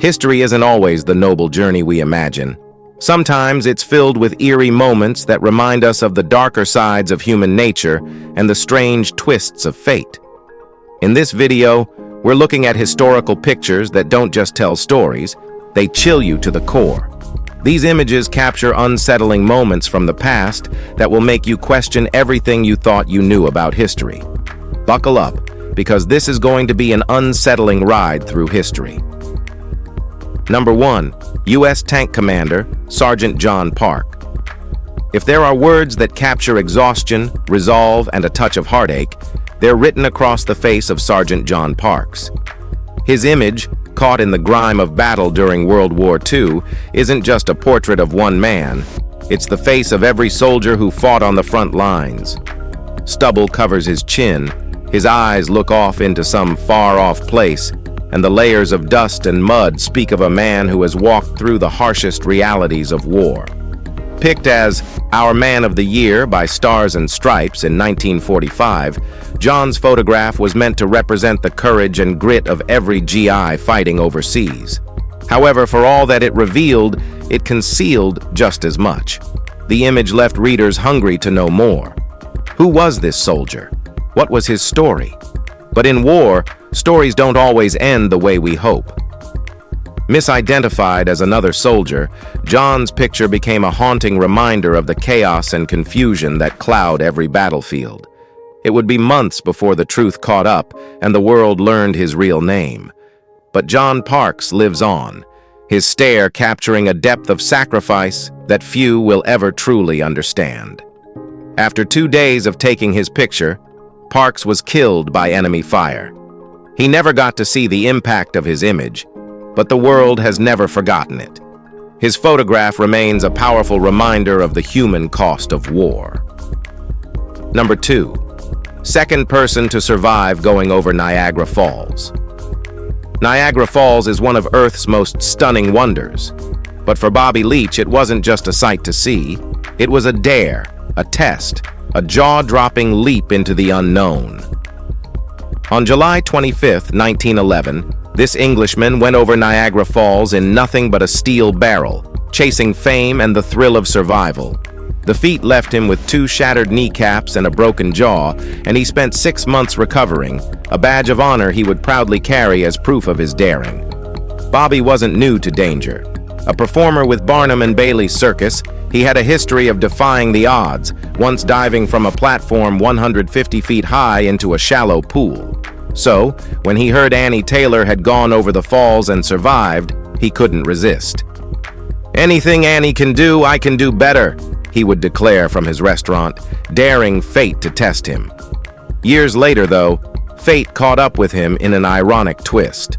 History isn't always the noble journey we imagine. Sometimes it's filled with eerie moments that remind us of the darker sides of human nature and the strange twists of fate. In this video, we're looking at historical pictures that don't just tell stories, they chill you to the core. These images capture unsettling moments from the past that will make you question everything you thought you knew about history. Buckle up, because this is going to be an unsettling ride through history. Number 1. U.S. Tank Commander, Sergeant John Park. If there are words that capture exhaustion, resolve, and a touch of heartache, they're written across the face of Sergeant John Parks. His image, caught in the grime of battle during World War II, isn't just a portrait of one man. It's the face of every soldier who fought on the front lines. Stubble covers his chin, his eyes look off into some far-off place, and the layers of dust and mud speak of a man who has walked through the harshest realities of war. Picked as Our Man of the Year by Stars and Stripes in 1945, John's photograph was meant to represent the courage and grit of every GI fighting overseas. However, for all that it revealed, it concealed just as much. The image left readers hungry to know more. Who was this soldier? What was his story? But in war, stories don't always end the way we hope. Misidentified as another soldier, John's picture became a haunting reminder of the chaos and confusion that cloud every battlefield. It would be months before the truth caught up and the world learned his real name. But John Parks lives on, his stare capturing a depth of sacrifice that few will ever truly understand. After 2 days of taking his picture, Parks was killed by enemy fire. He never got to see the impact of his image, but the world has never forgotten it. His photograph remains a powerful reminder of the human cost of war. Number 2. Second person to survive going over Niagara Falls. Niagara Falls is one of Earth's most stunning wonders. But for Bobby Leach, it wasn't just a sight to see. It was a dare, a test, a jaw-dropping leap into the unknown. On July 25, 1911, this Englishman went over Niagara Falls in nothing but a steel barrel, chasing fame and the thrill of survival. The feat left him with 2 shattered kneecaps and a broken jaw, and he spent 6 months recovering, a badge of honor he would proudly carry as proof of his daring. Bobby wasn't new to danger. A performer with Barnum and Bailey's circus, he had a history of defying the odds, once diving from a platform 150 feet high into a shallow pool. So, when he heard Annie Taylor had gone over the falls and survived, he couldn't resist. "Anything Annie can do, I can do better," he would declare from his restaurant, daring fate to test him. Years later, though, fate caught up with him in an ironic twist.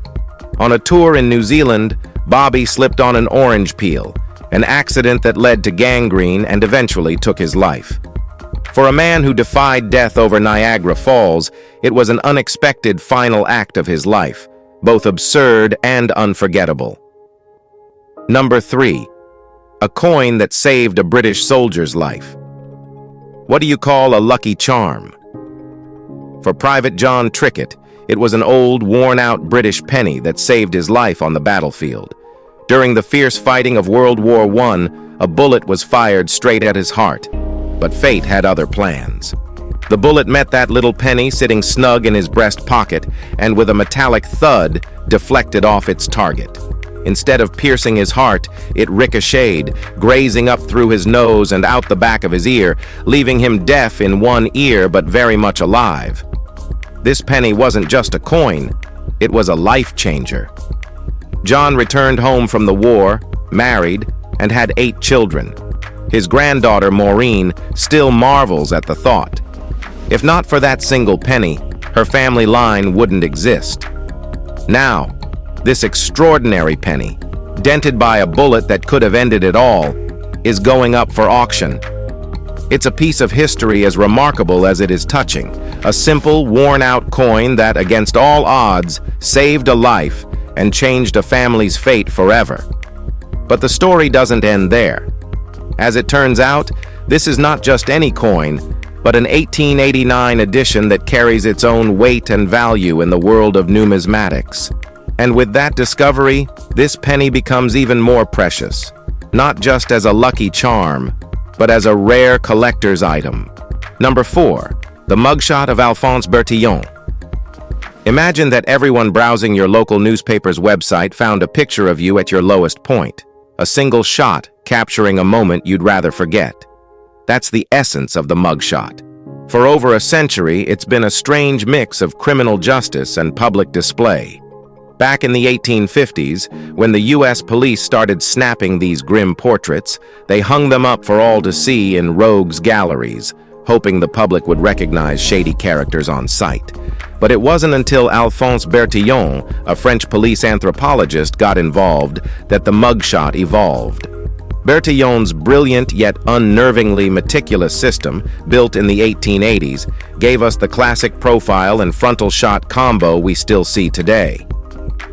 On a tour in New Zealand, Bobby slipped on an orange peel, an accident that led to gangrene and eventually took his life. For a man who defied death over Niagara Falls, it was an unexpected final act of his life, both absurd and unforgettable. Number 3. A coin that saved a British soldier's life. What do you call a lucky charm? For Private John Trickett, it was an old, worn-out British penny that saved his life on the battlefield. During the fierce fighting of World War I, a bullet was fired straight at his heart. But fate had other plans. The bullet met that little penny sitting snug in his breast pocket and with a metallic thud deflected off its target. Instead of piercing his heart, it ricocheted, grazing up through his nose and out the back of his ear, leaving him deaf in one ear but very much alive. This penny wasn't just a coin, it was a life changer. John returned home from the war, married, and had 8 children. His granddaughter, Maureen, still marvels at the thought. If not for that single penny, her family line wouldn't exist. Now, this extraordinary penny, dented by a bullet that could have ended it all, is going up for auction. It's a piece of history as remarkable as it is touching, a simple, worn-out coin that, against all odds, saved a life and changed a family's fate forever. But the story doesn't end there. As it turns out, this is not just any coin, but an 1889 edition that carries its own weight and value in the world of numismatics. And with that discovery, this penny becomes even more precious, not just as a lucky charm, but as a rare collector's item. Number 4. The mugshot of Alfons Bertillon. Imagine that everyone browsing your local newspaper's website found a picture of you at your lowest point, a single shot capturing a moment you'd rather forget. That's the essence of the mugshot. For over a century, it's been a strange mix of criminal justice and public display. Back in the 1850s, when the U.S. police started snapping these grim portraits, they hung them up for all to see in rogues' galleries, hoping the public would recognize shady characters on sight. But it wasn't until Alphonse Bertillon, a French police anthropologist, got involved that the mugshot evolved. Bertillon's brilliant yet unnervingly meticulous system, built in the 1880s, gave us the classic profile and frontal shot combo we still see today.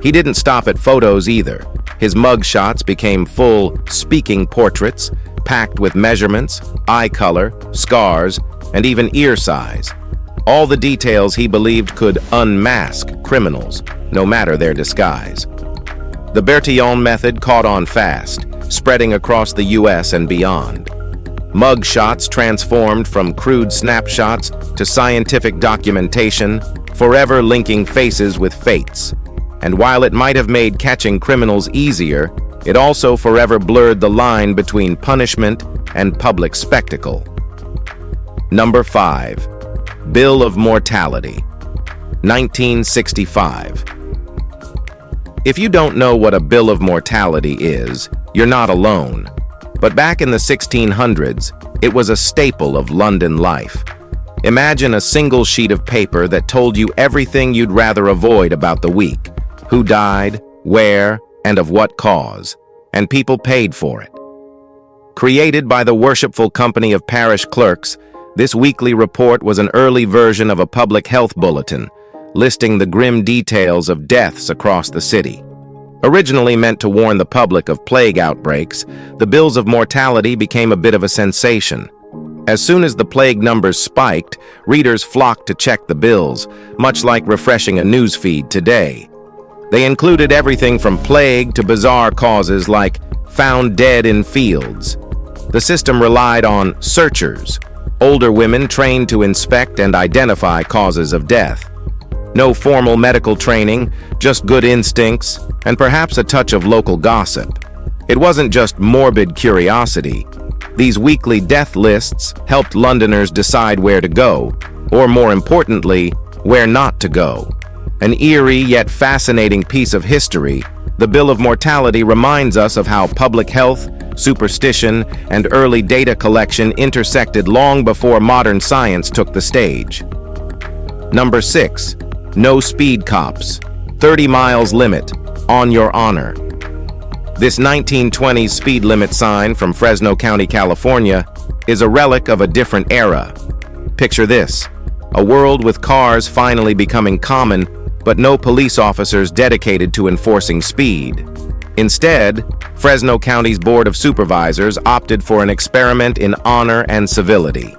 He didn't stop at photos either. His mug shots became full, speaking portraits, packed with measurements, eye color, scars, and even ear size. All the details he believed could unmask criminals, no matter their disguise. The Bertillon method caught on fast, spreading across the U.S. and beyond. Mug shots transformed from crude snapshots to scientific documentation, forever linking faces with fates. And while it might have made catching criminals easier, it also forever blurred the line between punishment and public spectacle. Number 5. Bill of Mortality, 1965. If you don't know what a Bill of Mortality is, you're not alone. But back in the 1600s, it was a staple of London life. Imagine a single sheet of paper that told you everything you'd rather avoid about the week. Who died, where, and of what cause, and people paid for it. Created by the worshipful company of parish clerks, this weekly report was an early version of a public health bulletin, listing the grim details of deaths across the city. Originally meant to warn the public of plague outbreaks, the bills of mortality became a bit of a sensation. As soon as the plague numbers spiked, readers flocked to check the bills, much like refreshing a news feed today. They included everything from plague to bizarre causes like found dead in fields. The system relied on searchers, older women trained to inspect and identify causes of death. No formal medical training, just good instincts, and perhaps a touch of local gossip. It wasn't just morbid curiosity. These weekly death lists helped Londoners decide where to go, or more importantly, where not to go. An eerie yet fascinating piece of history, the Bill of Mortality reminds us of how public health, superstition, and early data collection intersected long before modern science took the stage. Number 6. No speed cops. 30 miles limit. On your honor. This 1920s speed limit sign from Fresno County, California, is a relic of a different era. Picture this: a world with cars finally becoming common, but no police officers dedicated to enforcing speed. Instead, Fresno County's Board of Supervisors opted for an experiment in honor and civility.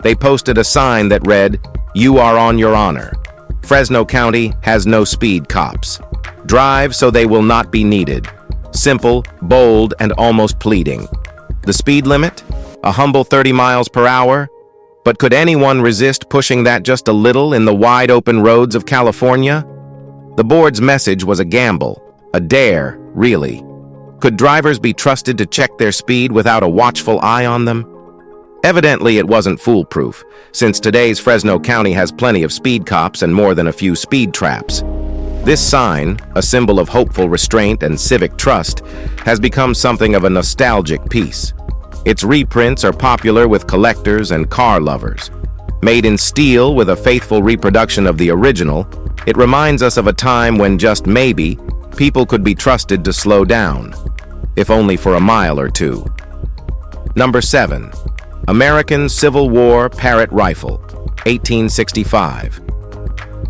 They posted a sign that read, "You are on your honor. Fresno County has no speed cops. Drive so they will not be needed." Simple, bold, and almost pleading. The speed limit? A humble 30 miles per hour? But could anyone resist pushing that just a little in the wide-open roads of California? The board's message was a gamble, a dare, really. Could drivers be trusted to check their speed without a watchful eye on them? Evidently, it wasn't foolproof, since today's Fresno County has plenty of speed cops and more than a few speed traps. This sign, a symbol of hopeful restraint and civic trust, has become something of a nostalgic piece. Its reprints are popular with collectors and car lovers. Made in steel with a faithful reproduction of the original, it reminds us of a time when just maybe, people could be trusted to slow down, if only for a mile or two. Number 7. American Civil War Parrot Rifle, 1865.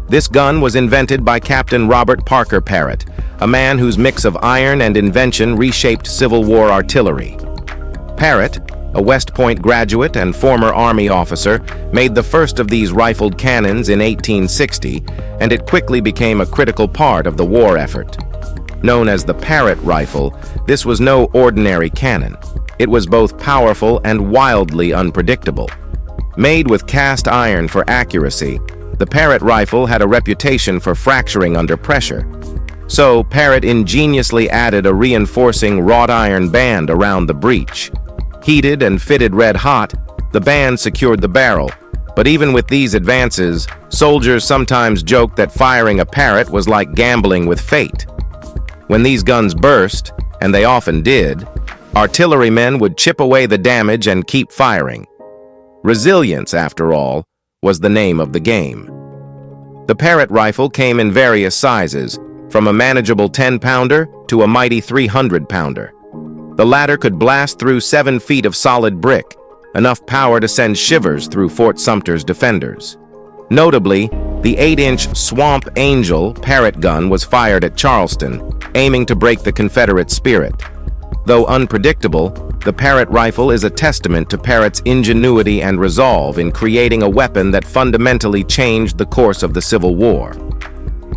This gun was invented by Captain Robert Parker Parrot, a man whose mix of iron and invention reshaped Civil War artillery. Parrot, a West Point graduate and former Army officer, made the first of these rifled cannons in 1860, and it quickly became a critical part of the war effort. Known as the Parrot Rifle, this was no ordinary cannon. It was both powerful and wildly unpredictable. Made with cast iron for accuracy, the Parrot Rifle had a reputation for fracturing under pressure. So, Parrot ingeniously added a reinforcing wrought iron band around the breech. Heated and fitted red hot, the band secured the barrel. But even with these advances, soldiers sometimes joked that firing a Parrot was like gambling with fate. When these guns burst, and they often did, artillerymen would chip away the damage and keep firing. Resilience, after all, was the name of the game. The Parrot Rifle came in various sizes, from a manageable 10-pounder to a mighty 300-pounder. The latter could blast through 7 feet of solid brick, enough power to send shivers through Fort Sumter's defenders. Notably, the 8-inch Swamp Angel Parrot gun was fired at Charleston, aiming to break the Confederate spirit. Though unpredictable, the Parrot Rifle is a testament to Parrot's ingenuity and resolve in creating a weapon that fundamentally changed the course of the Civil War.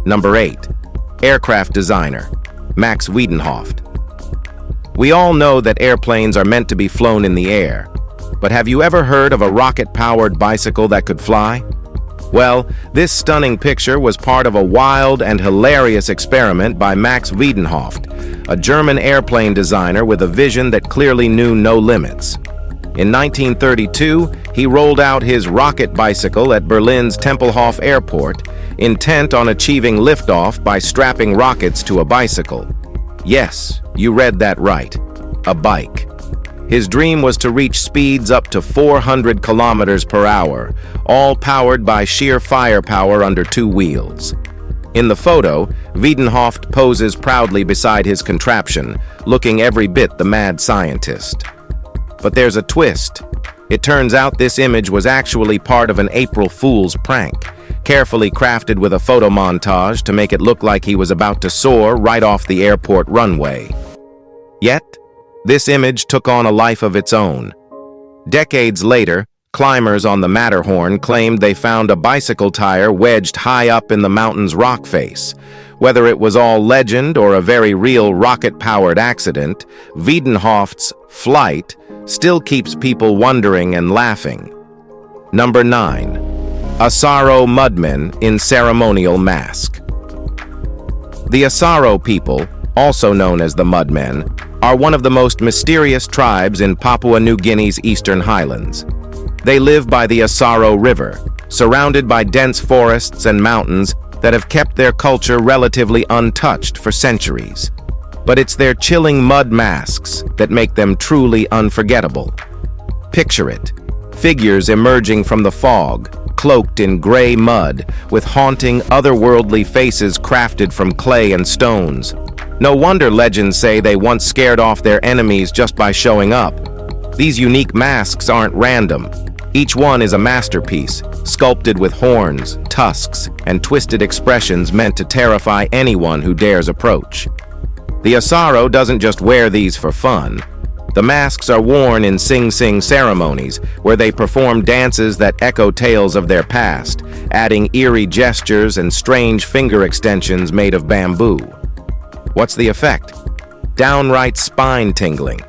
Number 8. Aircraft designer, Max Weeden. We all know that airplanes are meant to be flown in the air, but have you ever heard of a rocket-powered bicycle that could fly? Well, this stunning picture was part of a wild and hilarious experiment by Max Weeden, a German airplane designer with a vision that clearly knew no limits. In 1932, he rolled out his rocket bicycle at Berlin's Tempelhof Airport, intent on achieving liftoff by strapping rockets to a bicycle. Yes, you read that right, a bike. His dream was to reach speeds up to 400 kilometers per hour, all powered by sheer firepower under 2 wheels. In the photo, Weeden poses proudly beside his contraption, looking every bit the mad scientist. But there's a twist. It turns out this image was actually part of an April Fool's prank, carefully crafted with a photo montage to make it look like he was about to soar right off the airport runway. Yet, this image took on a life of its own. Decades later, climbers on the Matterhorn claimed they found a bicycle tire wedged high up in the mountain's rock face. Whether it was all legend or a very real rocket-powered accident, Wiedenhoft's flight still keeps people wondering and laughing. Number 9. Assaro Mudman in ceremonial mask. The Assaro people, also known as the Mudmen, are one of the most mysterious tribes in Papua New Guinea's eastern highlands. They live by the Assaro River, surrounded by dense forests and mountains that have kept their culture relatively untouched for centuries. But it's their chilling mud masks that make them truly unforgettable. Picture it, figures emerging from the fog, cloaked in gray mud, with haunting, otherworldly faces crafted from clay and stones. No wonder legends say they once scared off their enemies just by showing up. These unique masks aren't random. Each one is a masterpiece, sculpted with horns, tusks, and twisted expressions meant to terrify anyone who dares approach. The Assaro doesn't just wear these for fun. The masks are worn in Sing Sing ceremonies, where they perform dances that echo tales of their past, adding eerie gestures and strange finger extensions made of bamboo. What's the effect? Downright spine-tingling.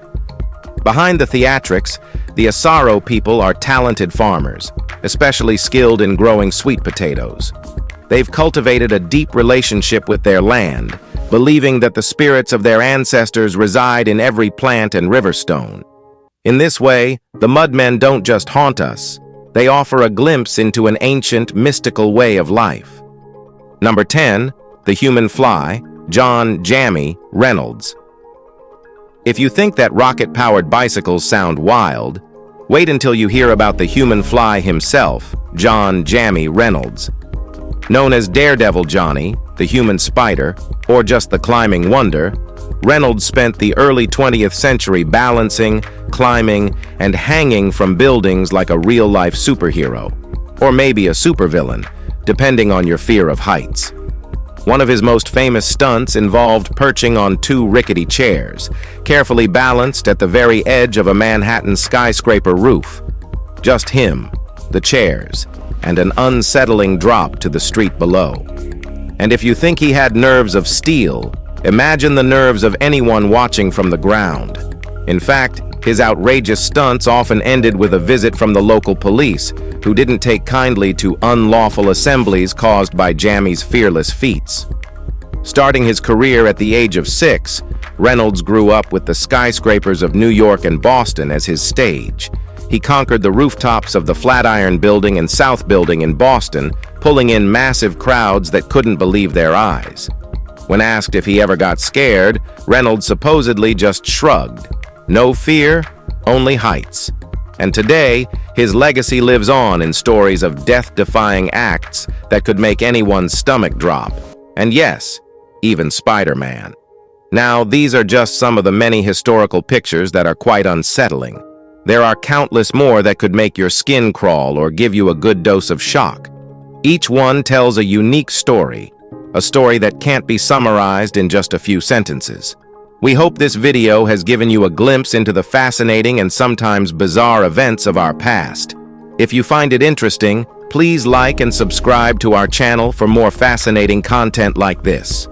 Behind the theatrics, the Assaro people are talented farmers, especially skilled in growing sweet potatoes. They've cultivated a deep relationship with their land, believing that the spirits of their ancestors reside in every plant and river stone. In this way, the Mudmen don't just haunt us, they offer a glimpse into an ancient, mystical way of life. Number 10, the human fly, John "Jammy" Reynolds. If you think that rocket-powered bicycles sound wild, wait until you hear about the human fly himself, John "Jammy" Reynolds. Known as Daredevil Johnny, the human spider, or just the climbing wonder, Reynolds spent the early 20th century balancing, climbing, and hanging from buildings like a real-life superhero, or maybe a supervillain, depending on your fear of heights. One of his most famous stunts involved perching on two rickety chairs, carefully balanced at the very edge of a Manhattan skyscraper roof. Just him, the chairs, and an unsettling drop to the street below. And if you think he had nerves of steel, imagine the nerves of anyone watching from the ground. In fact, his outrageous stunts often ended with a visit from the local police, who didn't take kindly to unlawful assemblies caused by Jammy's fearless feats. Starting his career at the age of 6, Reynolds grew up with the skyscrapers of New York and Boston as his stage. He conquered the rooftops of the Flatiron Building and South Building in Boston, pulling in massive crowds that couldn't believe their eyes. When asked if he ever got scared, Reynolds supposedly just shrugged. No fear, only heights. And today, his legacy lives on in stories of death-defying acts that could make anyone's stomach drop. And yes, even Spider-Man. Now, these are just some of the many historical pictures that are quite unsettling. There are countless more that could make your skin crawl or give you a good dose of shock. Each one tells a unique story, a story that can't be summarized in just a few sentences. We hope this video has given you a glimpse into the fascinating and sometimes bizarre events of our past. If you find it interesting, please like and subscribe to our channel for more fascinating content like this.